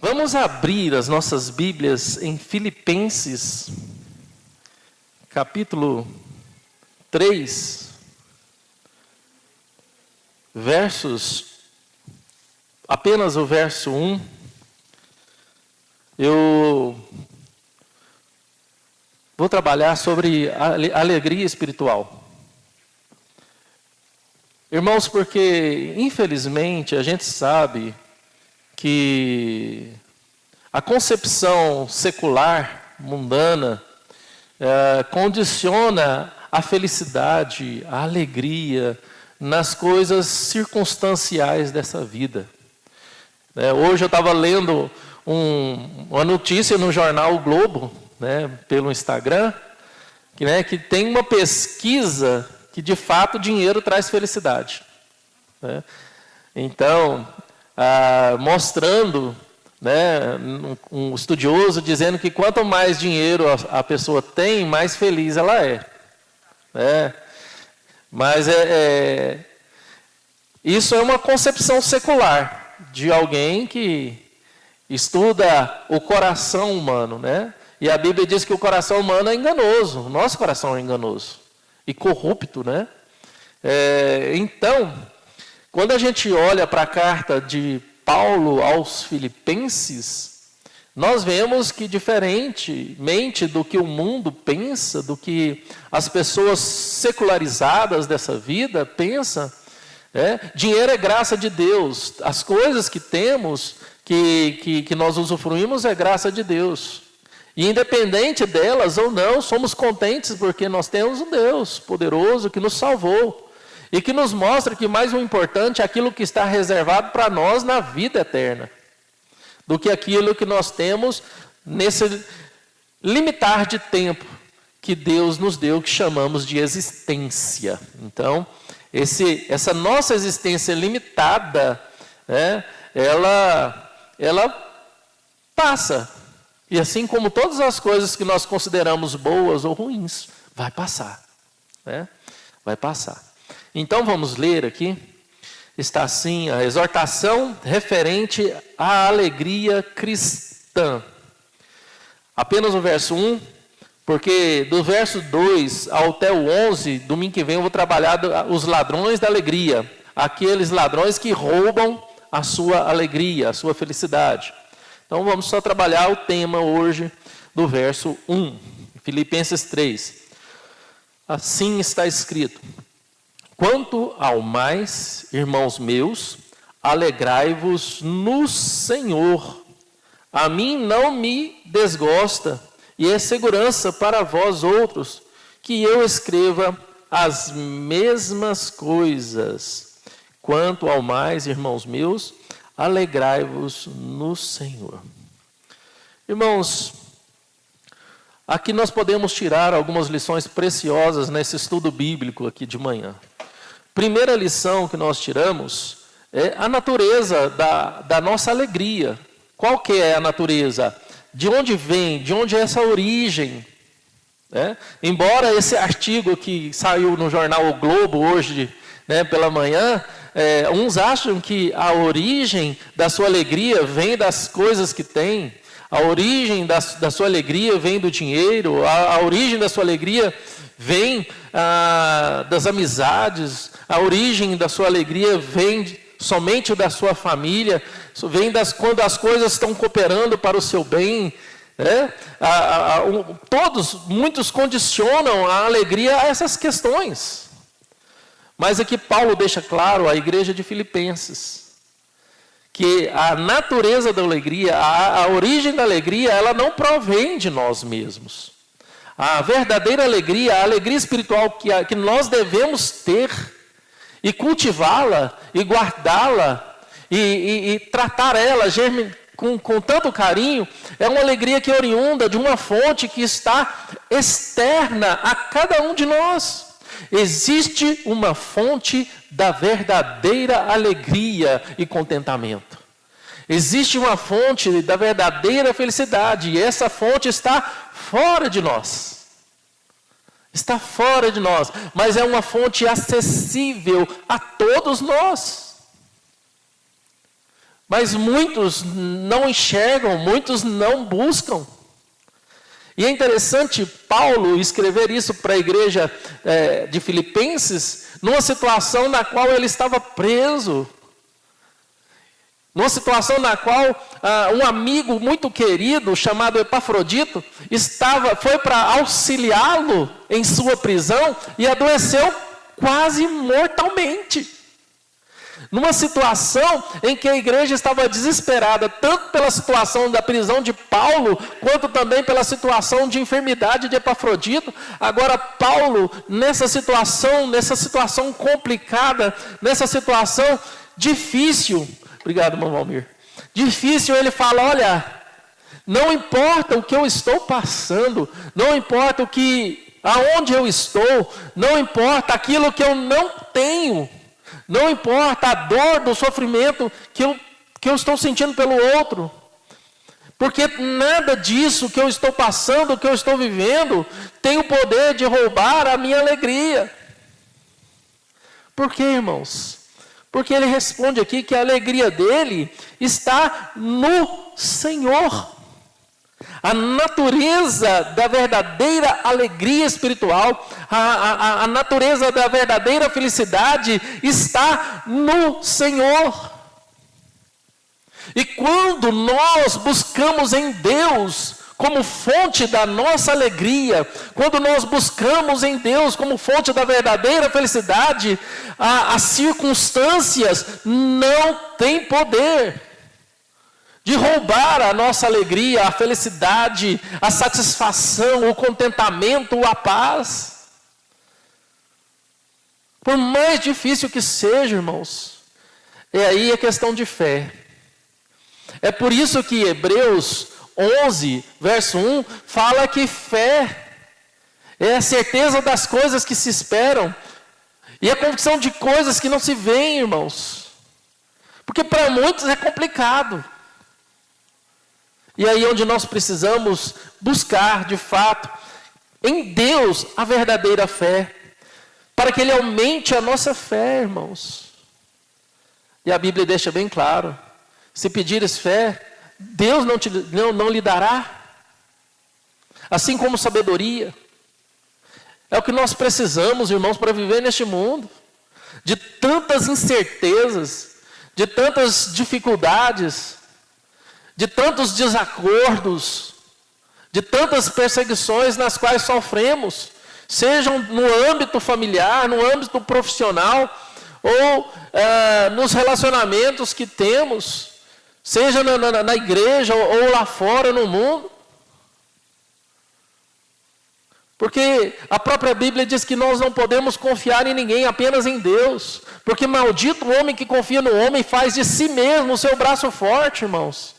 Vamos abrir as nossas Bíblias em Filipenses, capítulo 3, apenas o verso 1. Eu vou trabalhar sobre alegria espiritual. Irmãos, porque infelizmente a gente sabe que a concepção secular, mundana, condiciona a felicidade, a alegria nas coisas circunstanciais dessa vida. Hoje eu estava lendo uma notícia no jornal O Globo, pelo Instagram, que tem uma pesquisa que de fato dinheiro traz felicidade. Então, mostrando, um estudioso dizendo que quanto mais dinheiro a pessoa tem, mais feliz ela é. Mas isso é uma concepção secular de alguém que estuda o coração humano, E a Bíblia diz que o coração humano é enganoso, o nosso coração é enganoso e corrupto, Então, quando a gente olha para a carta de Paulo aos Filipenses, nós vemos que, diferentemente do que o mundo pensa, do que as pessoas secularizadas dessa vida pensam, dinheiro é graça de Deus. As coisas que temos, que nós usufruímos, é graça de Deus. E independente delas ou não, somos contentes porque nós temos um Deus poderoso que nos salvou. E que nos mostra que mais o importante é aquilo que está reservado para nós na vida eterna, do que aquilo que nós temos nesse limitar de tempo que Deus nos deu, que chamamos de existência. Então, essa nossa existência limitada, ela passa. E assim como todas as coisas que nós consideramos boas ou ruins, vai passar. Vai passar. Então vamos ler aqui. Está assim a exortação referente à alegria cristã. Apenas o verso 1, porque do verso 2 até o 11, domingo que vem eu vou trabalhar os ladrões da alegria. Aqueles ladrões que roubam a sua alegria, a sua felicidade. Então vamos só trabalhar o tema hoje do verso 1, Filipenses 3. Assim está escrito: quanto ao mais, irmãos meus, alegrai-vos no Senhor. A mim não me desgosta, e é segurança para vós outros, que eu escreva as mesmas coisas. Quanto ao mais, irmãos meus, alegrai-vos no Senhor. Irmãos, aqui nós podemos tirar algumas lições preciosas nesse estudo bíblico aqui de manhã. Primeira lição que nós tiramos é a natureza da nossa alegria. Qual que é a natureza? De onde vem? De onde é essa origem? Embora esse artigo que saiu no jornal O Globo hoje, pela manhã, uns acham que a origem da sua alegria vem das coisas que tem, a origem da sua alegria vem do dinheiro, a origem da sua alegria vem das amizades, a origem da sua alegria vem somente da sua família, vem quando as coisas estão cooperando para o seu bem. Muitos condicionam a alegria a essas questões. Mas aqui Paulo deixa claro à igreja de Filipenses que a natureza da alegria, a origem da alegria, ela não provém de nós mesmos. A verdadeira alegria, a alegria espiritual que nós devemos ter e cultivá-la e guardá-la e tratar ela com tanto carinho, é uma alegria que é oriunda de uma fonte que está externa a cada um de nós. Existe uma fonte da verdadeira alegria e contentamento. Existe uma fonte da verdadeira felicidade, e essa fonte está fora de nós. Está fora de nós, mas é uma fonte acessível a todos nós. Mas muitos não enxergam, muitos não buscam. E é interessante Paulo escrever isso para a igreja de Filipenses, numa situação na qual ele estava preso. Numa situação na qual um amigo muito querido, chamado Epafrodito, foi para auxiliá-lo em sua prisão e adoeceu quase mortalmente. Numa situação em que a igreja estava desesperada, tanto pela situação da prisão de Paulo, quanto também pela situação de enfermidade de Epafrodito. Agora Paulo, nessa situação complicada, nessa situação difícil, obrigado, irmão Valmir, difícil, ele fala, olha, não importa o que eu estou passando, não importa aonde eu estou, não importa aquilo que eu não tenho, não importa a dor do sofrimento que eu estou sentindo pelo outro, porque nada disso que eu estou passando, que eu estou vivendo, tem o poder de roubar a minha alegria. Por quê, irmãos? Porque ele responde aqui que a alegria dele está no Senhor. A natureza da verdadeira alegria espiritual, a natureza da verdadeira felicidade está no Senhor. E quando nós buscamos em Deus como fonte da nossa alegria, quando nós buscamos em Deus como fonte da verdadeira felicidade, as circunstâncias não têm poder de roubar a nossa alegria, a felicidade, a satisfação, o contentamento, a paz. Por mais difícil que seja, irmãos, aí a questão de fé. É por isso que Hebreus 11, verso 1, fala que fé é a certeza das coisas que se esperam e a convicção de coisas que não se veem, irmãos. Porque para muitos é complicado. E aí onde nós precisamos buscar, de fato, em Deus a verdadeira fé, para que Ele aumente a nossa fé, irmãos. E a Bíblia deixa bem claro, se pedires fé, Deus não lhe dará, assim como sabedoria. É o que nós precisamos, irmãos, para viver neste mundo, de tantas incertezas, de tantas dificuldades, de tantos desacordos, de tantas perseguições nas quais sofremos, sejam no âmbito familiar, no âmbito profissional, ou nos relacionamentos que temos, seja na igreja ou lá fora no mundo. Porque a própria Bíblia diz que nós não podemos confiar em ninguém, apenas em Deus. Porque maldito o homem que confia no homem faz de si mesmo o seu braço forte, irmãos.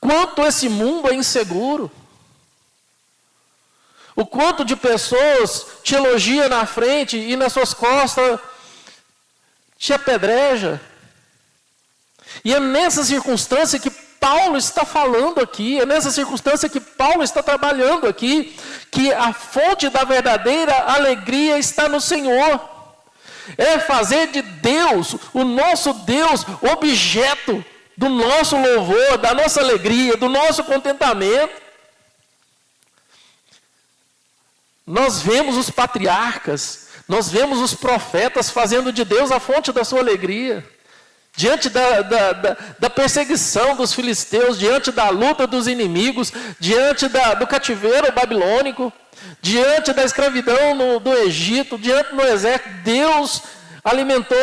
Quanto esse mundo é inseguro. O quanto de pessoas te elogia na frente e nas suas costas te apedreja. E é nessa circunstância que Paulo está falando aqui, é nessa circunstância que Paulo está trabalhando aqui, que a fonte da verdadeira alegria está no Senhor. É fazer de Deus, o nosso Deus, objeto do nosso louvor, da nossa alegria, do nosso contentamento. Nós vemos os patriarcas, nós vemos os profetas fazendo de Deus a fonte da sua alegria. Diante da perseguição dos filisteus, diante da luta dos inimigos, diante do cativeiro babilônico, diante da escravidão do Egito, diante do exército, Deus alimentou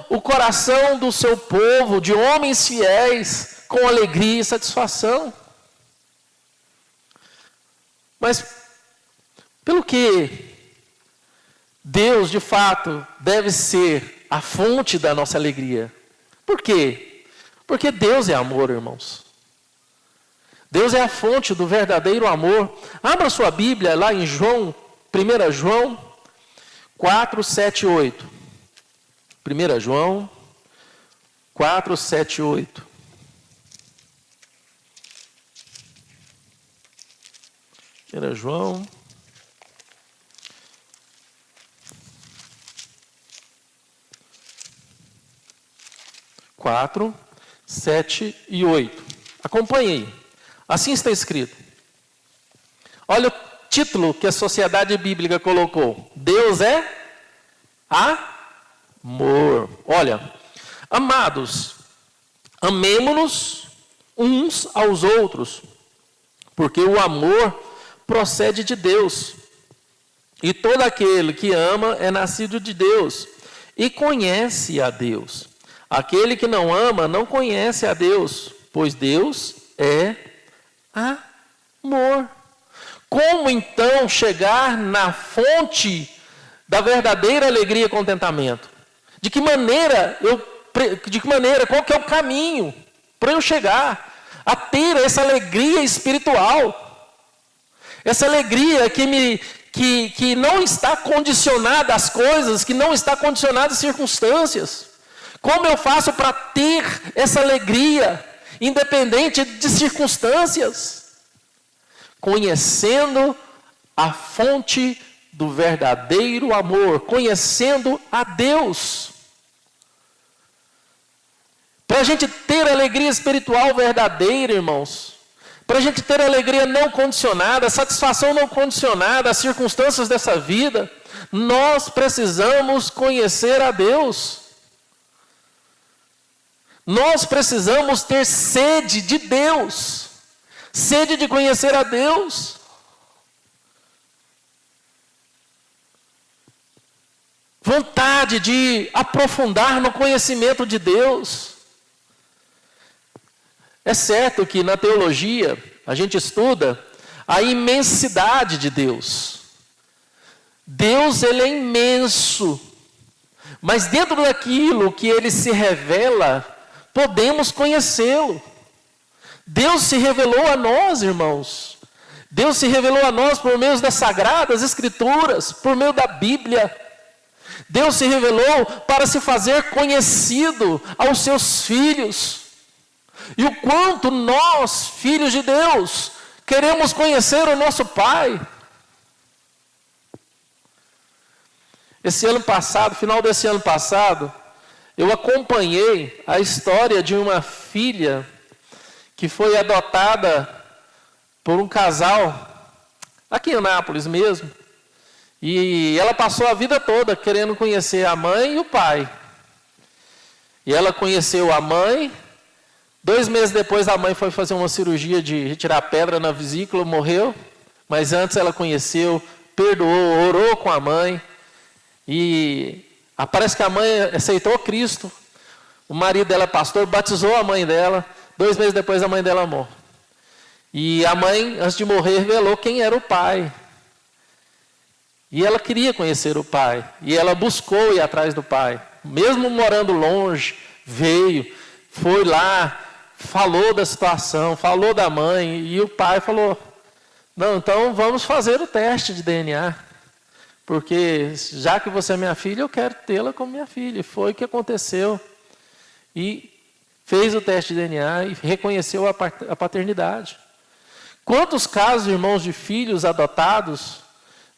o coração do seu povo, de homens fiéis, com alegria e satisfação. Mas, pelo que Deus, de fato, deve ser a fonte da nossa alegria? Por quê? Porque Deus é amor, irmãos. Deus é a fonte do verdadeiro amor. Abra sua Bíblia lá em João, 1 João 4, 7 e 8. 1 João 4, 7 e 8. 1 João 4, 7 e 8. Acompanhe aí. Assim está escrito. Olha o título que a Sociedade Bíblica colocou. Deus é amor. Olha, amados, amemo-nos uns aos outros, porque o amor procede de Deus. E todo aquele que ama é nascido de Deus e conhece a Deus. Aquele que não ama não conhece a Deus, pois Deus é amor. Como então chegar na fonte da verdadeira alegria e contentamento? De que maneira, qual que é o caminho para eu chegar a ter essa alegria espiritual? Essa alegria que não está condicionada às coisas, que não está condicionada às circunstâncias. Como eu faço para ter essa alegria, independente de circunstâncias? Conhecendo a fonte do verdadeiro amor, conhecendo a Deus. Para a gente ter alegria espiritual verdadeira, irmãos, para a gente ter alegria não condicionada, satisfação não condicionada às circunstâncias dessa vida, nós precisamos conhecer a Deus. Nós precisamos ter sede de Deus, sede de conhecer a Deus. Vontade de aprofundar no conhecimento de Deus. É certo que na teologia a gente estuda a imensidade de Deus. Deus, ele é imenso. Mas dentro daquilo que ele se revela, podemos conhecê-lo. Deus se revelou a nós, irmãos. Deus se revelou a nós por meio das Sagradas Escrituras, por meio da Bíblia. Deus se revelou para se fazer conhecido aos seus filhos. E o quanto nós, filhos de Deus, queremos conhecer o nosso Pai. Esse ano passado, final desse ano passado, eu acompanhei a história de uma filha que foi adotada por um casal, aqui em Anápolis mesmo. E ela passou a vida toda querendo conhecer a mãe e o pai. E ela conheceu a mãe. 2 meses depois a mãe foi fazer uma cirurgia de retirar pedra na vesícula, morreu. Mas antes ela conheceu, perdoou, orou com a mãe. E parece que a mãe aceitou Cristo. O marido dela é pastor, batizou a mãe dela. 2 meses depois a mãe dela morre. E a mãe, antes de morrer, revelou quem era o pai. E ela queria conhecer o pai. E ela buscou ir atrás do pai. Mesmo morando longe, veio, foi lá, falou da situação, falou da mãe. E o pai falou, não, então vamos fazer o teste de DNA. Porque já que você é minha filha, eu quero tê-la como minha filha. E foi o que aconteceu. E fez o teste de DNA e reconheceu a paternidade. Quantos casos, irmãos, de filhos adotados,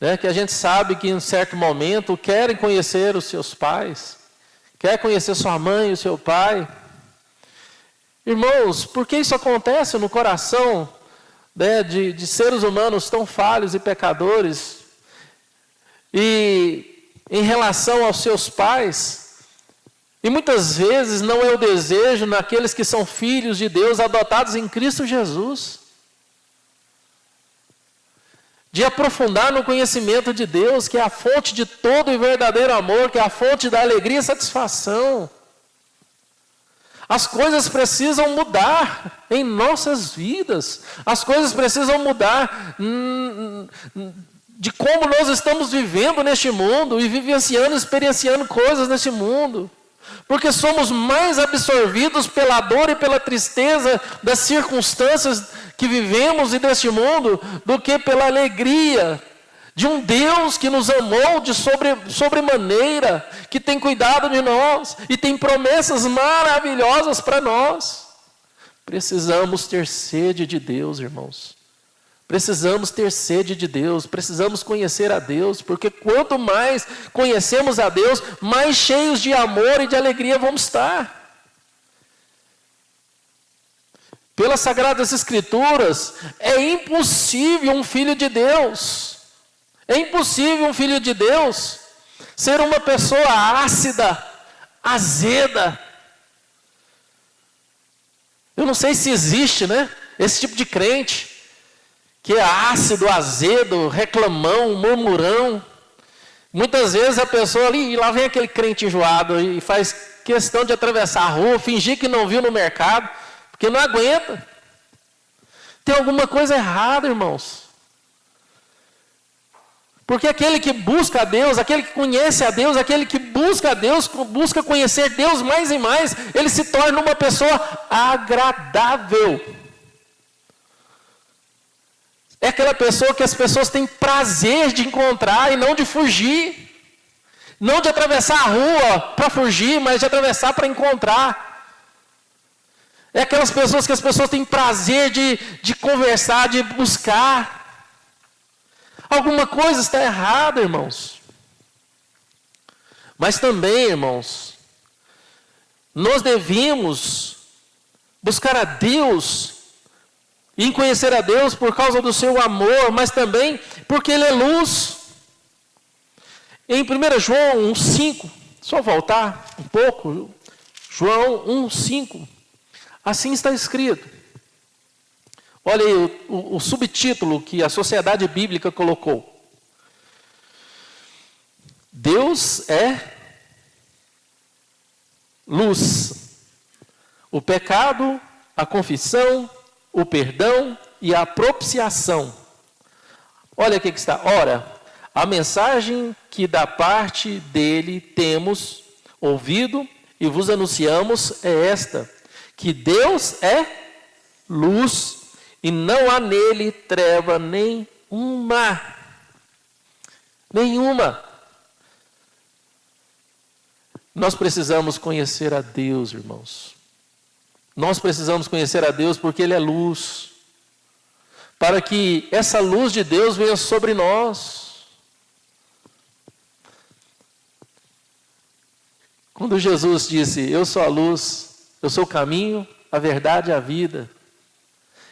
né, que a gente sabe que em um certo momento querem conhecer os seus pais, quer conhecer sua mãe e o seu pai. Irmãos, por que isso acontece no coração, né, de seres humanos tão falhos e pecadores? E em relação aos seus pais, e muitas vezes não é o desejo naqueles que são filhos de Deus, adotados em Cristo Jesus, de aprofundar no conhecimento de Deus, que é a fonte de todo e verdadeiro amor, que é a fonte da alegria e satisfação. As coisas precisam mudar em nossas vidas. As coisas precisam mudar de como nós estamos vivendo neste mundo e vivenciando, experienciando coisas neste mundo. Porque somos mais absorvidos pela dor e pela tristeza das circunstâncias que vivemos e deste mundo do que pela alegria de um Deus que nos amou de sobremaneira, que tem cuidado de nós e tem promessas maravilhosas para nós. Precisamos ter sede de Deus, irmãos. Precisamos ter sede de Deus, precisamos conhecer a Deus, porque quanto mais conhecemos a Deus, mais cheios de amor e de alegria vamos estar. pelas Sagradas Escrituras, é impossível um filho de Deus, é impossível um filho de Deus ser uma pessoa ácida, azeda. Eu não sei se existe, né, esse tipo de crente, que é ácido, azedo, reclamão, murmurão. Muitas vezes a pessoa ali, e lá vem aquele crente enjoado e faz questão de atravessar a rua, fingir que não viu no mercado, porque não aguenta. Tem alguma coisa errada, irmãos. Porque aquele que busca a Deus, aquele que conhece a Deus, aquele que busca a Deus, busca conhecer Deus mais e mais, ele se torna uma pessoa agradável. É aquela pessoa que as pessoas têm prazer de encontrar e não de fugir. Não de atravessar a rua para fugir, mas de atravessar para encontrar. É aquelas pessoas que as pessoas têm prazer de conversar, de buscar. Alguma coisa está errada, irmãos. Mas também, irmãos, nós devemos buscar a Deus e conhecer a Deus por causa do seu amor, mas também porque Ele é luz. Em 1 João 1,5, só voltar um pouco, João 1,5, assim está escrito. Olha aí o subtítulo que a Sociedade Bíblica colocou. Deus é luz. O pecado, a confissão, o perdão e a propiciação. Olha o que está. Ora, a mensagem que da parte dele temos ouvido e vos anunciamos é esta: que Deus é luz e não há nele treva nenhuma. Nenhuma. Nós precisamos conhecer a Deus, irmãos. Nós precisamos conhecer a Deus porque Ele é luz. Para que essa luz de Deus venha sobre nós. Quando Jesus disse, eu sou a luz, eu sou o caminho, a verdade e a vida.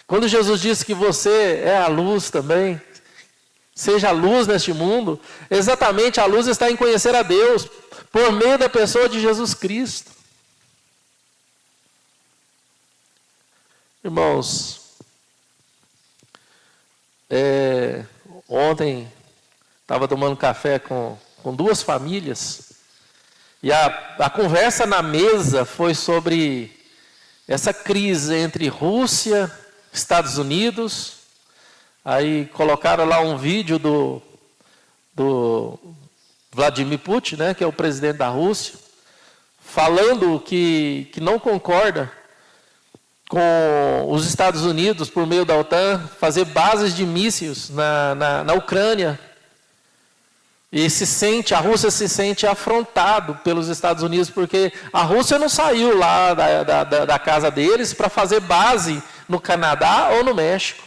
Quando Jesus disse que você é a luz também, seja a luz neste mundo, exatamente a luz está em conhecer a Deus, por meio da pessoa de Jesus Cristo. Irmãos, ontem estava tomando café com duas famílias, e a conversa na mesa foi sobre essa crise entre Rússia e Estados Unidos. Aí colocaram lá um vídeo do Vladimir Putin, né, que é o presidente da Rússia, falando que não concorda com os Estados Unidos, por meio da OTAN, fazer bases de mísseis na Ucrânia. E a Rússia se sente afrontado pelos Estados Unidos, porque a Rússia não saiu lá da casa deles para fazer base no Canadá ou no México.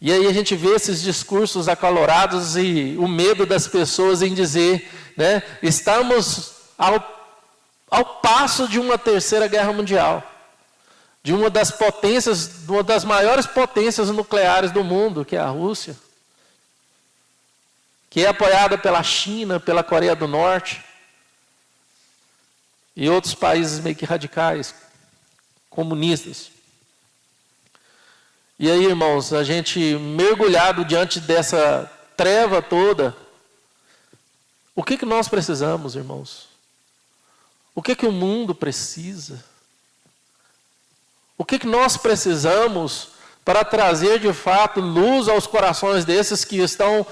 E aí a gente vê esses discursos acalorados e o medo das pessoas em dizer, né, estamos ao passo de uma terceira guerra mundial, de uma das maiores potências nucleares do mundo, que é a Rússia, que é apoiada pela China, pela Coreia do Norte e outros países meio que radicais, comunistas. E aí, irmãos, a gente mergulhado diante dessa treva toda, o que nós precisamos, irmãos? O que o mundo precisa? O que nós precisamos para trazer de fato luz aos corações desses que estão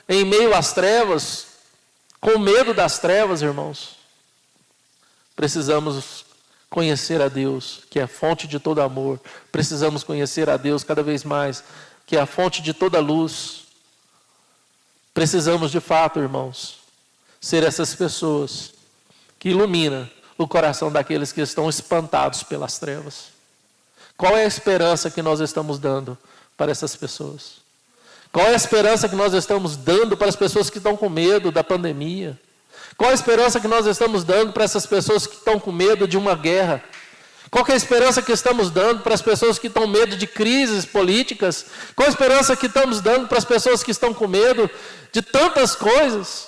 em meio às trevas, com medo das trevas, irmãos? Precisamos conhecer a Deus, que é a fonte de todo amor. Precisamos conhecer a Deus cada vez mais, que é a fonte de toda luz. Precisamos de fato, irmãos, ser essas pessoas que iluminam o coração daqueles que estão espantados pelas trevas. Qual é a esperança que nós estamos dando para essas pessoas? Qual é a esperança que nós estamos dando para as pessoas que estão com medo da pandemia? Qual a esperança que nós estamos dando para essas pessoas que estão com medo de uma guerra? Qual que é a esperança que estamos dando para as pessoas que estão com medo de crises políticas? Qual a esperança que estamos dando para as pessoas que estão com medo de tantas coisas?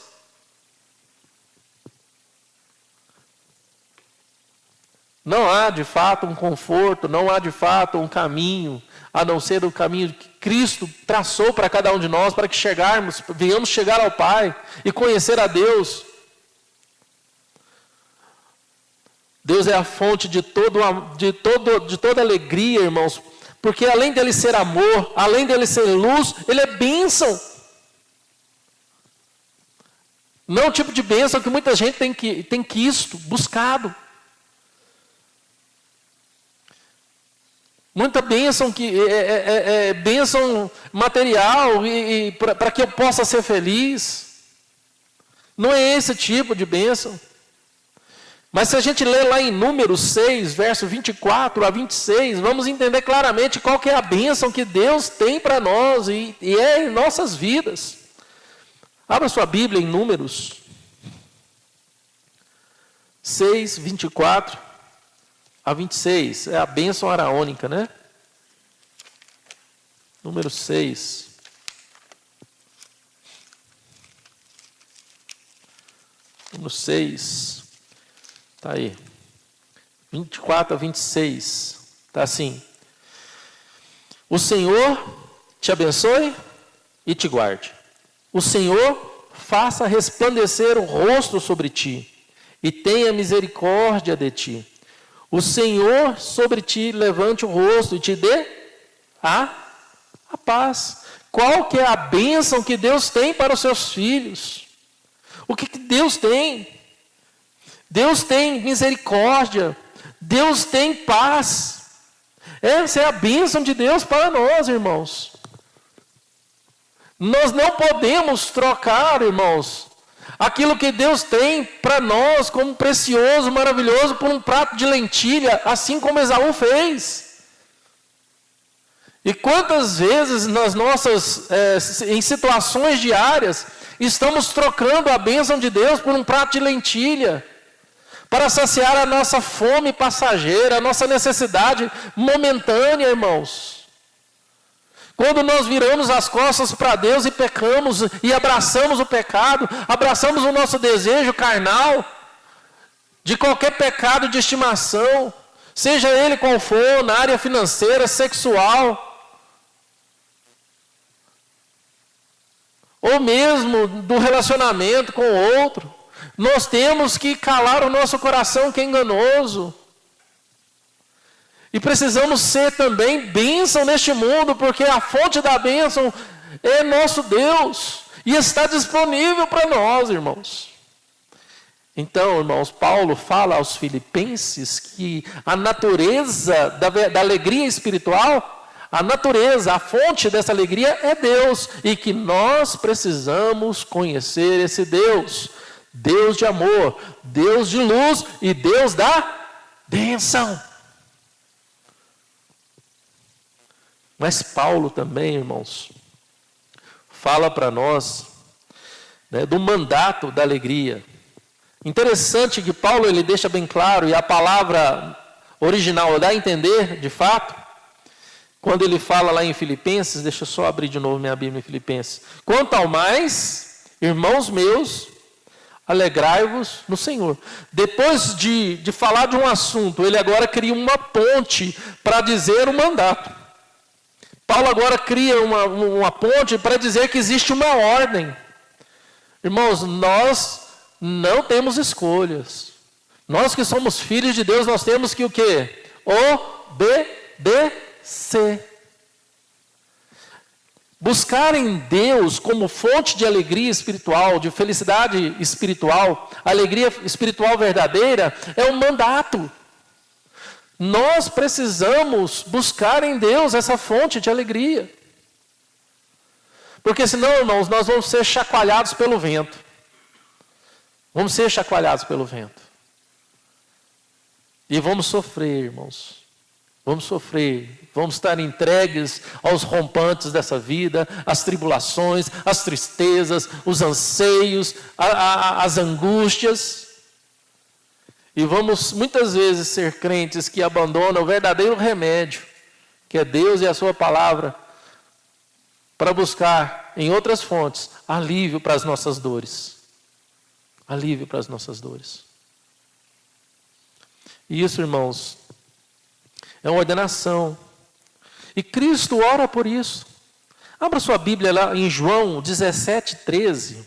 Não há de fato um conforto, não há de fato um caminho, a não ser o caminho que Cristo traçou para cada um de nós, para que venhamos chegar ao Pai e conhecer a Deus. Deus é a fonte de toda alegria, irmãos, porque além dele ser amor, além dele ser luz, ele é bênção. Não é o tipo de bênção que muita gente tem buscado. Muita bênção que é bênção material e para que eu possa ser feliz. Não é esse tipo de bênção. Mas se a gente ler lá em Números 6, verso 24 a 26, vamos entender claramente qual que é a bênção que Deus tem para nós e é em nossas vidas. Abra sua Bíblia em Números 6, 24 a 26. É a bênção araônica, né? Número 6. Número 6. Está aí. 24 a 26. Está assim. O Senhor te abençoe e te guarde. O Senhor faça resplandecer o rosto sobre ti e tenha misericórdia de ti. O Senhor sobre ti levante o rosto e te dê a paz. Qual que é a bênção que Deus tem para os seus filhos? O que Deus tem? Deus tem misericórdia. Deus tem paz. Essa é a bênção de Deus para nós, irmãos. Nós não podemos trocar, irmãos, aquilo que Deus tem para nós como precioso, maravilhoso, por um prato de lentilha, assim como Esaú fez. E quantas vezes em situações diárias, estamos trocando a bênção de Deus por um prato de lentilha, para saciar a nossa fome passageira, a nossa necessidade momentânea, irmãos. Quando nós viramos as costas para Deus e pecamos e abraçamos o pecado, abraçamos o nosso desejo carnal, de qualquer pecado de estimação, seja ele qual for, na área financeira, sexual, ou mesmo do relacionamento com o outro, nós temos que calar o nosso coração que é enganoso. E precisamos ser também bênção neste mundo, porque a fonte da bênção é nosso Deus. E está disponível para nós, irmãos. Então, irmãos, Paulo fala aos filipenses que a natureza da alegria espiritual, a natureza, a fonte dessa alegria é Deus. E que nós precisamos conhecer esse Deus. Deus de amor, Deus de luz e Deus da bênção. Mas Paulo também, irmãos, fala para nós, né, do mandato da alegria. Interessante que Paulo ele deixa bem claro, e a palavra original dá a entender, de fato, quando ele fala lá em Filipenses, deixa eu só abrir de novo minha Bíblia em Filipenses. Quanto ao mais, irmãos meus, alegrai-vos no Senhor. Depois de falar de um assunto, ele agora cria uma ponte para dizer o mandato. Paulo agora cria uma ponte para dizer que existe uma ordem. Irmãos, nós não temos escolhas. Nós que somos filhos de Deus, nós temos que o quê? Obedecer. Buscar em Deus como fonte de alegria espiritual, de felicidade espiritual, alegria espiritual verdadeira, é um mandato. Nós precisamos buscar em Deus essa fonte de alegria. Porque senão, irmãos, nós vamos ser chacoalhados pelo vento. Vamos ser chacoalhados pelo vento. E vamos sofrer, irmãos. Vamos sofrer. Vamos estar entregues aos rompantes dessa vida, às tribulações, às tristezas, os anseios, as angústias. E vamos muitas vezes ser crentes que abandonam o verdadeiro remédio, que é Deus e a sua palavra, para buscar em outras fontes alívio para as nossas dores. Alívio para as nossas dores. E isso, irmãos, é uma ordenação. E Cristo ora por isso. Abra sua Bíblia lá em João 17:13.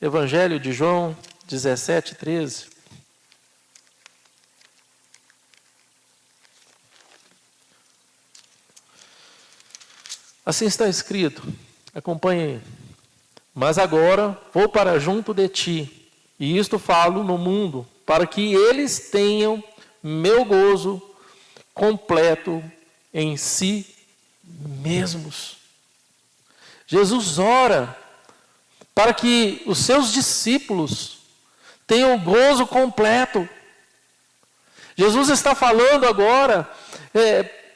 Evangelho de João 17:13. Assim está escrito, acompanhe. Mas agora vou para junto de ti, e isto falo no mundo, para que eles tenham meu gozo completo em si mesmos. Jesus ora para que os seus discípulos tenham gozo completo. Jesus está falando agora,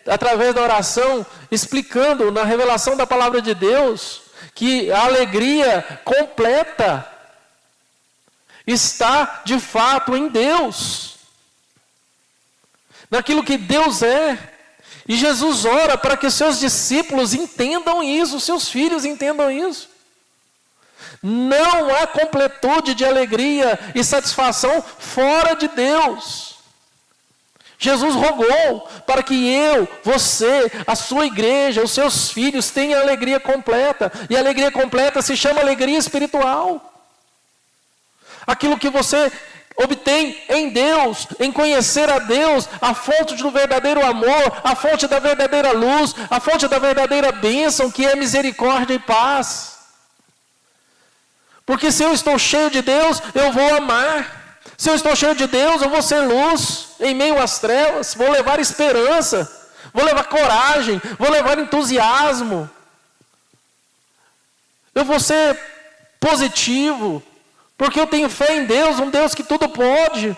através da oração, explicando na revelação da palavra de Deus, que a alegria completa está de fato em Deus, naquilo que Deus é. E Jesus ora para que os seus discípulos entendam isso, os seus filhos entendam isso. Não há completude de alegria e satisfação fora de Deus. Jesus rogou para que eu, você, a sua igreja, os seus filhos tenham alegria completa. E a alegria completa se chama alegria espiritual. Aquilo que você obtém em Deus, em conhecer a Deus, a fonte do verdadeiro amor, a fonte da verdadeira luz, a fonte da verdadeira bênção, que é misericórdia e paz. Porque se eu estou cheio de Deus, eu vou amar. Se eu estou cheio de Deus, eu vou ser luz em meio às trevas, vou levar esperança, vou levar coragem, vou levar entusiasmo. Eu vou ser positivo, porque eu tenho fé em Deus, um Deus que tudo pode.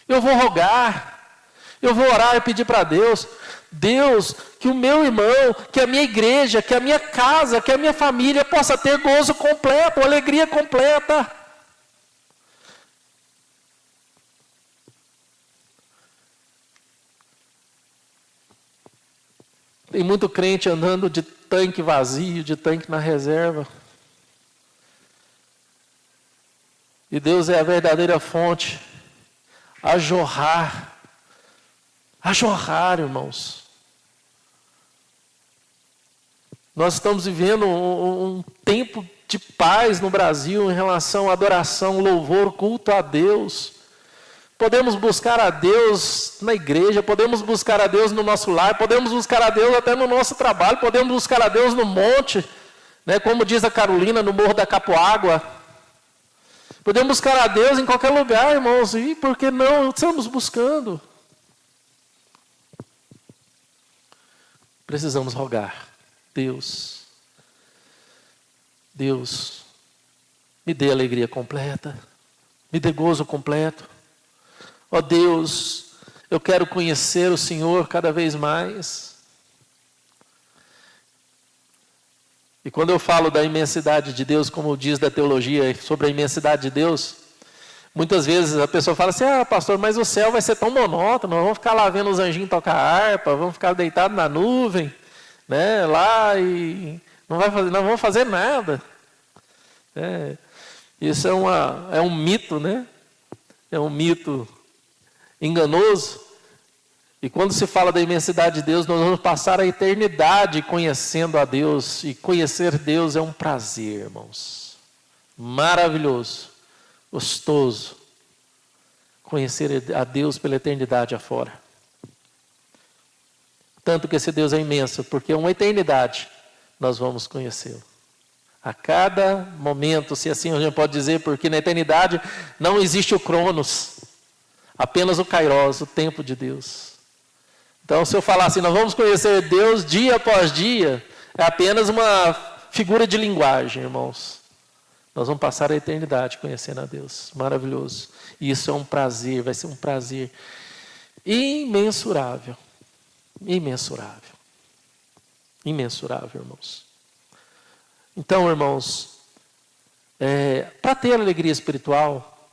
Eu vou rogar, eu vou orar e pedir para Deus, Deus, que o meu irmão, que a minha igreja, que a minha casa, que a minha família possa ter gozo completo, alegria completa. Tem muito crente andando de tanque vazio, de tanque na reserva. E Deus é a verdadeira fonte a jorrar, irmãos. Nós estamos vivendo um tempo de paz no Brasil em relação à adoração, louvor, culto a Deus. Podemos buscar a Deus na igreja, podemos buscar a Deus no nosso lar, podemos buscar a Deus até no nosso trabalho, podemos buscar a Deus no monte, né, como diz a Carolina, no Morro da Capoágua. Podemos buscar a Deus em qualquer lugar, irmãos, e por que não estamos buscando? Precisamos rogar. Deus, me dê alegria completa, me dê gozo completo. Ó Deus, eu quero conhecer o Senhor cada vez mais. E quando eu falo da imensidade de Deus, como diz da teologia sobre a imensidade de Deus, muitas vezes a pessoa fala assim, pastor, mas o céu vai ser tão monótono, nós vamos ficar lá vendo os anjinhos tocar harpa, vamos ficar deitados na nuvem, né, lá e não vamos fazer nada. Isso é um mito, né? É um mito enganoso. E quando se fala da imensidade de Deus, nós vamos passar a eternidade conhecendo a Deus. E conhecer Deus é um prazer, irmãos. Maravilhoso, gostoso. Conhecer a Deus pela eternidade afora. Tanto que esse Deus é imenso, porque uma eternidade nós vamos conhecê-lo. A cada momento, se assim a gente pode dizer, porque na eternidade não existe o Cronos, apenas o Kairos, o tempo de Deus. Então, se eu falar assim, nós vamos conhecer Deus dia após dia, é apenas uma figura de linguagem, irmãos. Nós vamos passar a eternidade conhecendo a Deus. Maravilhoso. E isso é um prazer, vai ser um prazer imensurável. Imensurável. Imensurável, irmãos. Então, irmãos, Para ter alegria espiritual,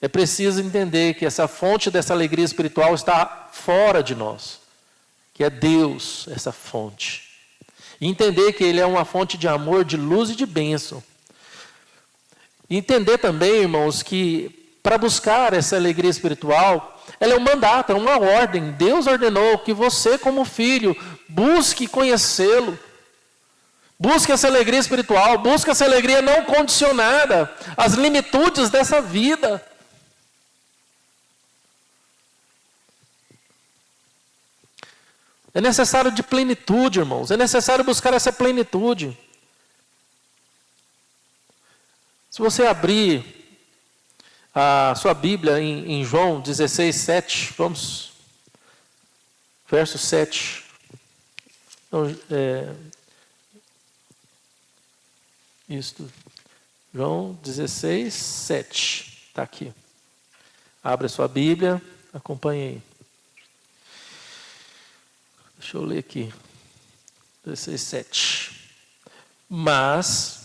é preciso entender que essa fonte dessa alegria espiritual está fora de nós, que é Deus, essa fonte. E entender que Ele é uma fonte de amor, de luz e de bênção. E entender também, irmãos, que para buscar essa alegria espiritual, ela é um mandato, é uma ordem. Deus ordenou que você, como filho, busque conhecê-lo. Busque essa alegria espiritual, busque essa alegria não condicionada às limitudes dessa vida. É necessário de plenitude, irmãos. É necessário buscar essa plenitude. Se você abrir a sua Bíblia em João 16, 7, vamos, verso 7. Então, João 16, 7. Está aqui. Abre a sua Bíblia, acompanhe aí. Deixa eu ler aqui. 16, 7. Mas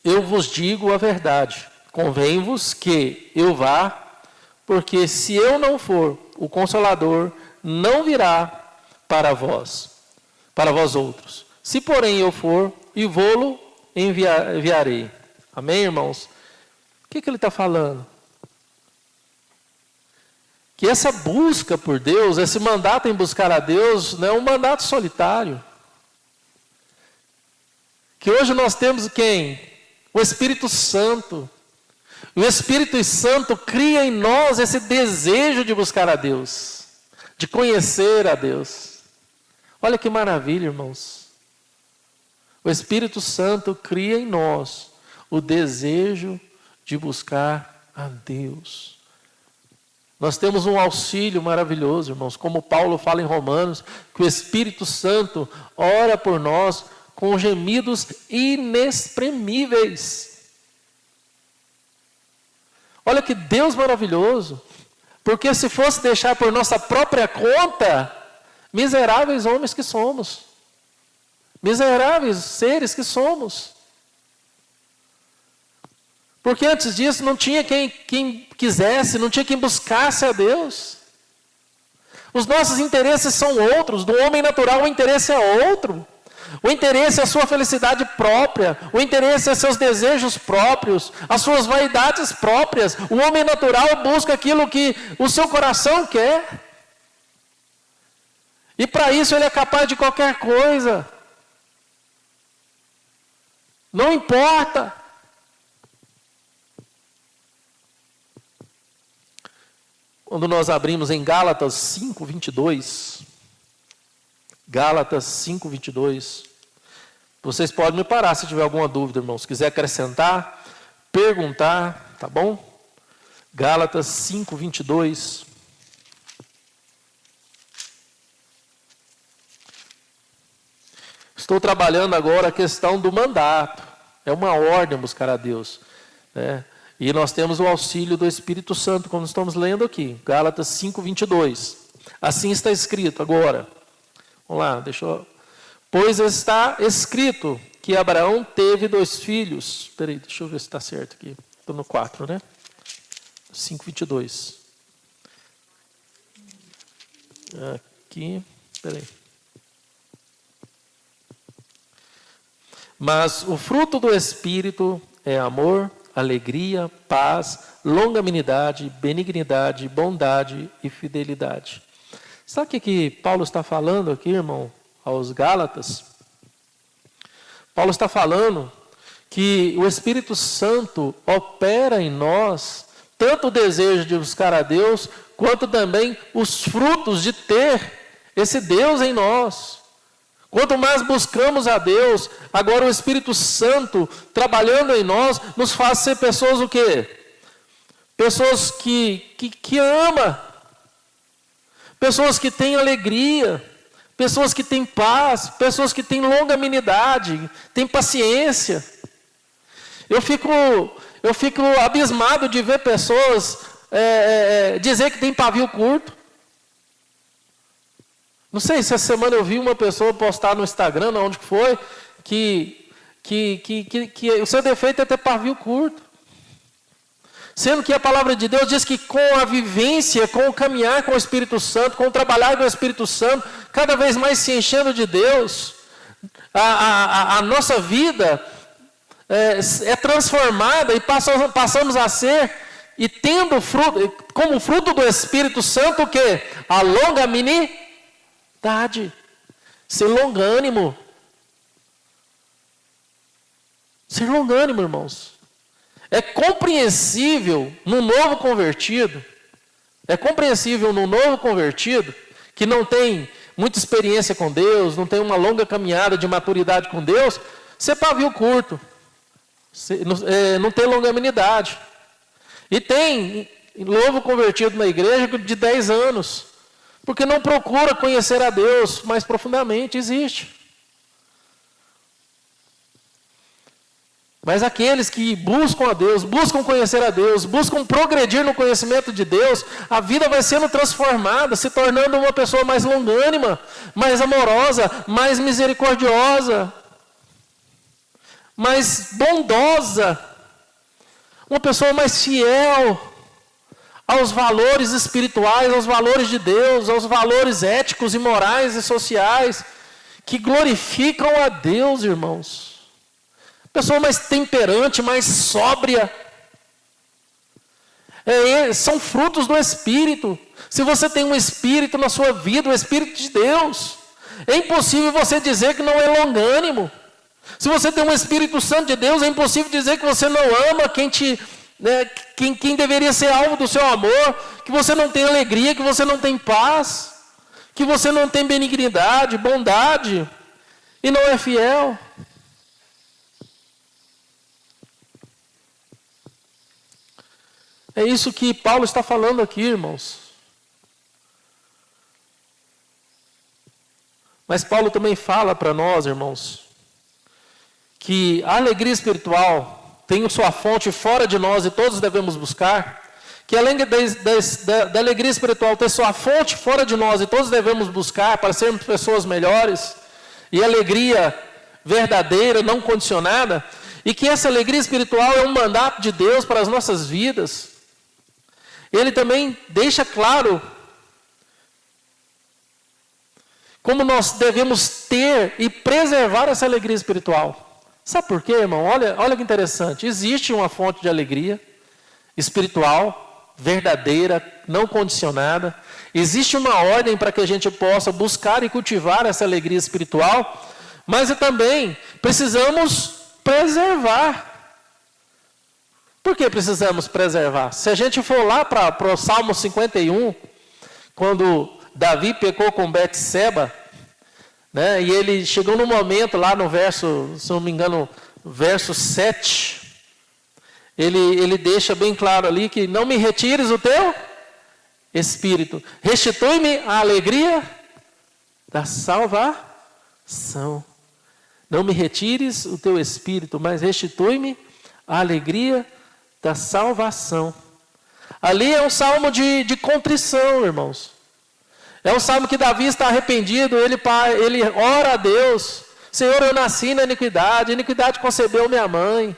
eu vos digo a verdade. Convém-vos que eu vá, porque se eu não for, o Consolador não virá para vós outros. Se porém eu for, e vou-lo enviarei. Amém, irmãos? O que ele está falando? Que essa busca por Deus, esse mandato em buscar a Deus, não é um mandato solitário. Que hoje nós temos quem? O Espírito Santo. O Espírito Santo cria em nós esse desejo de buscar a Deus, de conhecer a Deus. Olha que maravilha, irmãos. O Espírito Santo cria em nós o desejo de buscar a Deus. Nós temos um auxílio maravilhoso, irmãos, como Paulo fala em Romanos, que o Espírito Santo ora por nós com gemidos inexprimíveis. Olha que Deus maravilhoso, porque se fosse deixar por nossa própria conta, miseráveis homens que somos, miseráveis seres que somos. Porque antes disso não tinha quem quisesse, não tinha quem buscasse a Deus. Os nossos interesses são outros, do homem natural o interesse é outro. O interesse é a sua felicidade própria, o interesse é seus desejos próprios, as suas vaidades próprias. O homem natural busca aquilo que o seu coração quer. E para isso ele é capaz de qualquer coisa. Não importa. Quando nós abrimos em Gálatas 5:22, Gálatas 5:22, vocês podem me parar se tiver alguma dúvida, irmãos. Se quiser acrescentar, perguntar, tá bom? Gálatas 5:22. Estou trabalhando agora a questão do mandato. É uma ordem buscar a Deus, né? E nós temos o auxílio do Espírito Santo, como estamos lendo aqui. Gálatas 5:22. Assim está escrito agora. Vamos lá, Pois está escrito que Abraão teve 2 filhos. Espera aí, deixa eu ver se está certo aqui. Estou no 4, né? 5:22. Aqui, espera aí. Mas o fruto do Espírito é amor, alegria, paz, longanimidade, benignidade, bondade e fidelidade. Sabe o que Paulo está falando aqui, irmão, aos Gálatas? Paulo está falando que o Espírito Santo opera em nós tanto o desejo de buscar a Deus, quanto também os frutos de ter esse Deus em nós. Quanto mais buscamos a Deus, agora o Espírito Santo trabalhando em nós, nos faz ser pessoas o quê? Pessoas que amam, pessoas que têm alegria, pessoas que têm paz, pessoas que têm longanimidade, têm paciência. Eu fico abismado de ver pessoas dizer que tem pavio curto. Não sei se essa semana eu vi uma pessoa postar no Instagram, onde foi, que o seu defeito é ter pavio curto. Sendo que a palavra de Deus diz que com a vivência, com o caminhar com o Espírito Santo, com o trabalhar com o Espírito Santo, cada vez mais se enchendo de Deus, a nossa vida é transformada e passamos a ser, e tendo fruto, como fruto do Espírito Santo, o quê? A longanimidade, ser longânimo. Ser longânimo, irmãos. É compreensível no novo convertido, que não tem muita experiência com Deus, não tem uma longa caminhada de maturidade com Deus, ser pavio curto, não tem longanimidade. E tem novo convertido na igreja de 10 anos, porque não procura conhecer a Deus mais profundamente, existe. Mas aqueles que buscam a Deus, buscam conhecer a Deus, buscam progredir no conhecimento de Deus, a vida vai sendo transformada, se tornando uma pessoa mais longânima, mais amorosa, mais misericordiosa, mais bondosa, uma pessoa mais fiel aos valores espirituais, aos valores de Deus, aos valores éticos e morais e sociais, que glorificam a Deus, irmãos. Pessoa mais temperante, mais sóbria. São frutos do Espírito. Se você tem um Espírito na sua vida, o Espírito de Deus, é impossível você dizer que não é longânimo. Se você tem um Espírito Santo de Deus, é impossível dizer que você não ama quem deveria ser alvo do seu amor, que você não tem alegria, que você não tem paz, que você não tem benignidade, bondade, e não é fiel. É isso que Paulo está falando aqui, irmãos. Mas Paulo também fala para nós, irmãos, que a alegria espiritual tem sua fonte fora de nós e todos devemos buscar. Que além da alegria espiritual ter sua fonte fora de nós e todos devemos buscar para sermos pessoas melhores, e alegria verdadeira, não condicionada, e que essa alegria espiritual é um mandato de Deus para as nossas vidas. Ele também deixa claro como nós devemos ter e preservar essa alegria espiritual. Sabe por quê, irmão? Olha que interessante. Existe uma fonte de alegria espiritual, verdadeira, não condicionada. Existe uma ordem para que a gente possa buscar e cultivar essa alegria espiritual, mas também precisamos preservar. Por que precisamos preservar? Se a gente for lá para o Salmo 51, quando Davi pecou com Betseba, né, e ele chegou no momento lá no verso, se não me engano, verso 7, ele deixa bem claro ali que não me retires o teu espírito, restitui-me a alegria da salvação. Não me retires o teu espírito, mas restitui-me a alegria da salvação. Ali é um salmo de contrição, irmãos. É um salmo que Davi está arrependido, ele ora a Deus: Senhor, eu nasci na iniquidade, concebeu minha mãe.